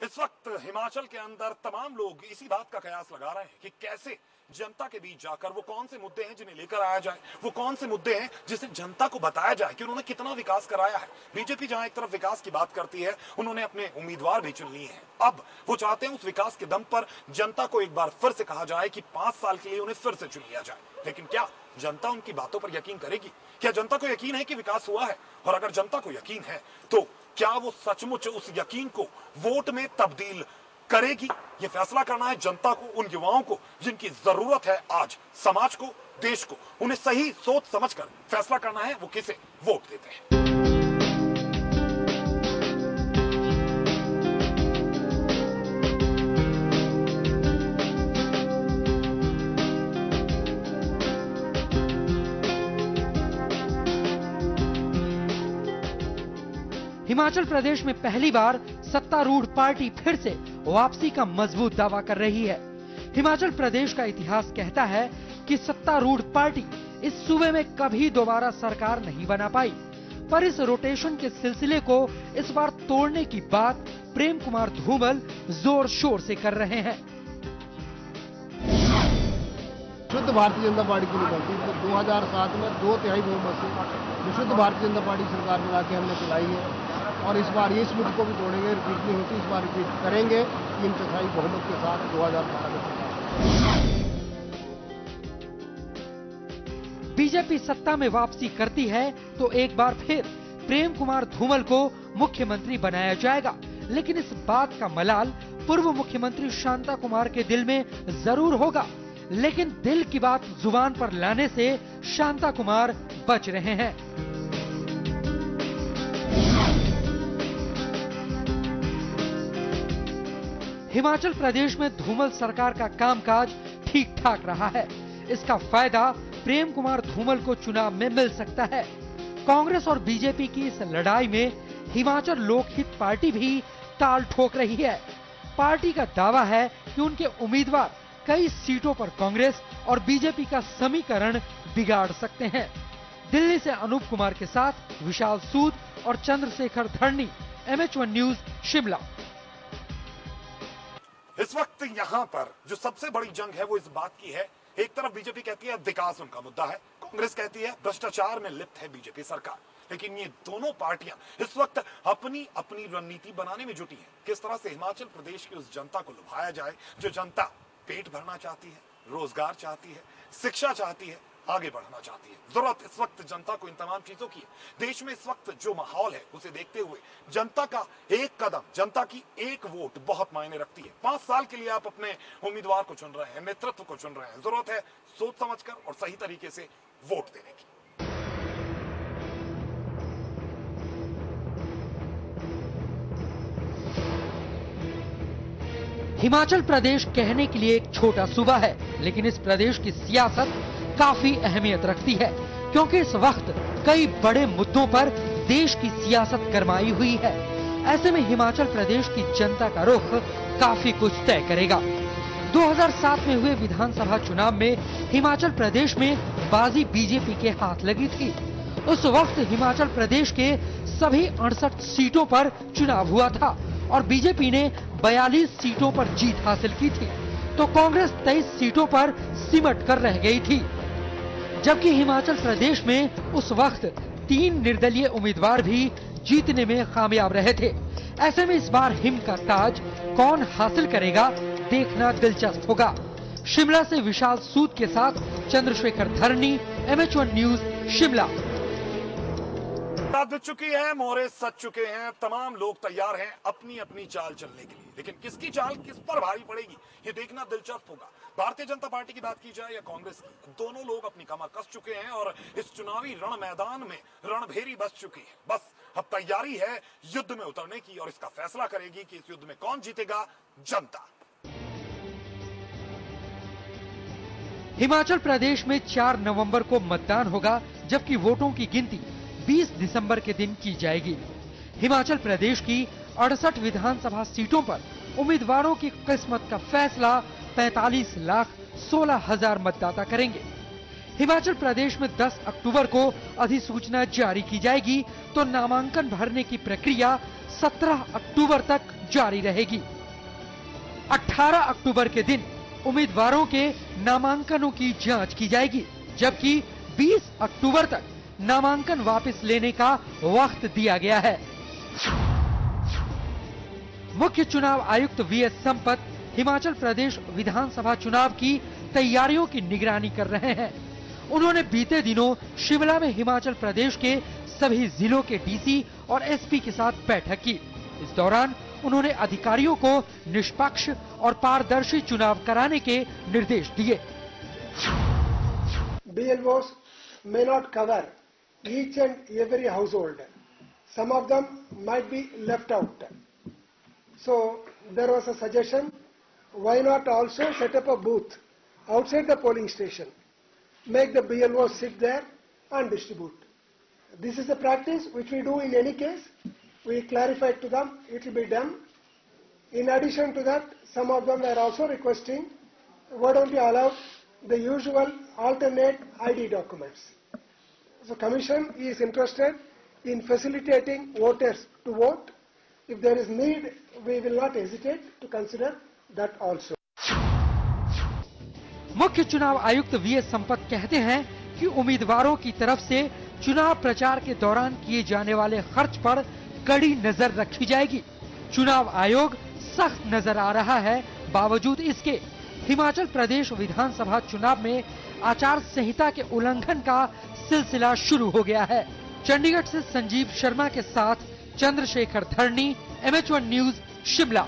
इस वक्त हिमाचल के अंदर तमाम लोग इसी बात का कयास लगा रहे हैं कि कैसे जनता के बीच जाकर वो कौन से मुद्दे हैं जिन्हें लेकर आया जाए, वो कौन से मुद्दे हैं जिसे जनता को बताया जाए कि उन्होंने कितना विकास कराया है। बीजेपी जहां एक तरफ विकास की बात करती है, उन्होंने अपने उम्मीदवार भी चुन लिए हैं। अब वो चाहते हैं उस विकास के दम पर जनता को एक बार फिर से कहा जाए कि 5 साल के लिए उन्हें फिर से चुन लिया जाए। लेकिन क्या जनता उनकी बातों पर यकीन करेगी? क्या जनता को यकीन है कि विकास हुआ है? और अगर जनता को यकीन है तो क्या वो सचमुच उस यकीन को वोट में तब्दील करेगी? ये फैसला करना है जनता को, उन युवाओं को जिनकी जरूरत है आज समाज को, देश को। उन्हें सही सोच समझकर फैसला करना है वो किसे वोट देते हैं। हिमाचल प्रदेश में पहली बार सत्तारूढ़ पार्टी फिर से वापसी का मजबूत दावा कर रही है। हिमाचल प्रदेश का इतिहास कहता है कि सत्तारूढ़ पार्टी इस सूबे में कभी दोबारा सरकार नहीं बना पाई, पर इस रोटेशन के सिलसिले को इस बार तोड़ने की बात प्रेम कुमार धूमल जोर शोर से कर रहे हैं। शुद्ध भारतीय जनता पार्टी की निकलती तो 2007 में 2/3 बहुमत से विशुद्ध भारतीय जनता पार्टी सरकार बना के हमने चलाई है और इस बार इस मुद्दे को भी तोड़ेंगे। रिपीट नहीं होती, इस बार रिपीट करेंगे 3/4 बहुमत के साथ 2012 में। बीजेपी सत्ता में वापसी करती है तो एक बार फिर प्रेम कुमार धूमल को मुख्यमंत्री बनाया जाएगा, लेकिन इस बात का मलाल पूर्व मुख्यमंत्री शांता कुमार के दिल में जरूर होगा। लेकिन दिल की बात जुबान पर लाने से शांता कुमार बच रहे हैं। हिमाचल प्रदेश में धूमल सरकार का कामकाज ठीक ठाक रहा है। इसका फायदा प्रेम कुमार धूमल को चुनाव में मिल सकता है। कांग्रेस और बीजेपी की इस लड़ाई में हिमाचल लोकहित पार्टी भी ताल ठोक रही है। पार्टी का दावा है कि उनके उम्मीदवार कई सीटों पर कांग्रेस और बीजेपी का समीकरण बिगाड़ सकते हैं। दिल्ली से अनूप कुमार के साथ विशाल सूद और चंद्रशेखर धरनी, MH1 न्यूज, शिमला। इस वक्त यहाँ पर जो सबसे बड़ी जंग है वो इस बात की है, एक तरफ बीजेपी कहती है विकास उनका मुद्दा है, कांग्रेस कहती है भ्रष्टाचार में लिप्त है बीजेपी सरकार। लेकिन ये दोनों पार्टियां इस वक्त अपनी अपनी रणनीति बनाने में जुटी हैं। किस तरह से हिमाचल प्रदेश की उस जनता को लुभाया जाए जो जनता पेट भरना चाहती है, रोजगार चाहती है, शिक्षा चाहती है, आगे बढ़ना चाहती है। जरूरत इस वक्त जनता को इन तमाम चीजों की है। देश में इस वक्त जो माहौल है उसे देखते हुए जनता का एक कदम, जनता की एक वोट बहुत मायने रखती है। 5 साल के लिए आप अपने उम्मीदवार को चुन रहे हैं, नेतृत्व को चुन रहे हैं। जरूरत है सोच समझकर और सही तरीके से वोट देने की। हिमाचल प्रदेश कहने के लिए एक छोटा सूबा है, लेकिन इस प्रदेश की सियासत काफी अहमियत रखती है, क्योंकि इस वक्त कई बड़े मुद्दों पर देश की सियासत गरमाई हुई है। ऐसे में हिमाचल प्रदेश की जनता का रुख काफी कुछ तय करेगा। 2007 में हुए विधानसभा चुनाव में हिमाचल प्रदेश में बाजी बीजेपी के हाथ लगी थी। उस वक्त हिमाचल प्रदेश के सभी 68 सीटों पर चुनाव हुआ था और बीजेपी ने 42 सीटों पर जीत हासिल की थी, तो कांग्रेस 23 सीटों पर सिमट कर रह गई थी। जबकि हिमाचल प्रदेश में उस वक्त 3 निर्दलीय उम्मीदवार भी जीतने में कामयाब रहे थे। ऐसे में इस बार हिम का ताज कौन हासिल करेगा, देखना दिलचस्प होगा। शिमला से विशाल सूद के साथ चंद्रशेखर धरनी, MH1 न्यूज, शिमला। दिख चुकी है, मोहरे सज चुके हैं, तमाम लोग तैयार हैं अपनी अपनी चाल चलने के लिए। लेकिन किसकी चाल किस पर भारी पड़ेगी ये देखना दिलचस्प होगा। भारतीय जनता पार्टी की बात की जाए या कांग्रेस की, दोनों लोग अपनी कमर कस चुके हैं और इस चुनावी रण मैदान में रणभेरी बस चुकी है। बस अब तैयारी है युद्ध में उतरने की और इसका फैसला करेगी कि इस युद्ध में कौन जीतेगा, जनता। हिमाचल प्रदेश में 4 नवंबर को मतदान होगा, जबकि वोटों की गिनती 20 दिसंबर के दिन की जाएगी। हिमाचल प्रदेश की 68 विधानसभा सीटों पर उम्मीदवारों की किस्मत का फैसला 45,16,000 मतदाता करेंगे। हिमाचल प्रदेश में 10 अक्टूबर को अधिसूचना जारी की जाएगी, तो नामांकन भरने की प्रक्रिया 17 अक्टूबर तक जारी रहेगी। 18 अक्टूबर के दिन उम्मीदवारों के नामांकनों की जांच की जाएगी, जबकि 20 अक्टूबर तक नामांकन वापस लेने का वक्त दिया गया है। मुख्य चुनाव आयुक्त वीएस संपत हिमाचल प्रदेश विधानसभा चुनाव की तैयारियों की निगरानी कर रहे हैं। उन्होंने बीते दिनों शिमला में हिमाचल प्रदेश के सभी जिलों के डीसी और एसपी के साथ बैठक की। इस दौरान उन्होंने अधिकारियों को निष्पक्ष और पारदर्शी चुनाव कराने के निर्देश दिए। BLOs may not cover each and every household. Some of them might be left out. So there was a suggestion, why not also set up a booth outside the polling station, make the BLOs sit there and distribute. This is a practice which we do in any case. We clarified to them, it will be done. In addition to that, some of them were also requesting, why don't you allow the usual alternate ID documents. So Commission is interested in facilitating voters to vote. If there is need, we will not hesitate to consider that also. मुख्य चुनाव आयुक्त VS Sampat कहते हैं कि उम्मीदवारों की तरफ से चुनाव प्रचार के दौरान किए जाने वाले खर्च पर कड़ी नजर रखी जाएगी। चुनाव आयोग सख्त नजर आ रहा है। बावजूद इसके हिमाचल प्रदेश विधानसभा चुनाव में आचार संहिता के उल्लंघन का सिलसिला शुरू हो गया है। चंडीगढ़ से संजीव शर्मा के साथ चंद्रशेखर धरनी, MH1 न्यूज, शिमला।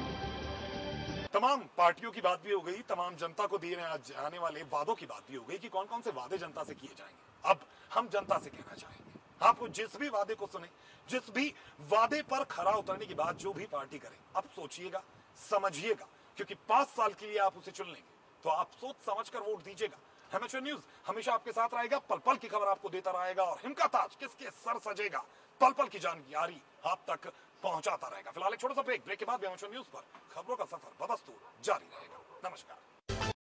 तमाम पार्टियों की बात भी हो गई, तमाम जनता को दिए जाने वाले वादों की बात भी हो गई कि कौन कौन से वादे जनता से किए जाएंगे। अब हम जनता से कहना चाहेंगे, आपको जिस भी वादे को सुने, जिस भी वादे पर खरा उतरने की बात जो भी पार्टी करे, अब सोचिएगा, समझिएगा, क्योंकि 5 साल के लिए आप उसे चुन लेंगे, तो आप सोच समझकर वोट दीजिएगा। MH1 न्यूज हमेशा आपके साथ रहेगा, पल पल की खबर आपको देता रहेगा और हिमका ताज किसके सर सजेगा, पल पल की जानकारी आप तक पहुंचाता रहेगा। फिलहाल एक छोटा सा ब्रेक के बाद MH1 न्यूज पर खबरों का सफर बदस्तूर जारी रहेगा। नमस्कार।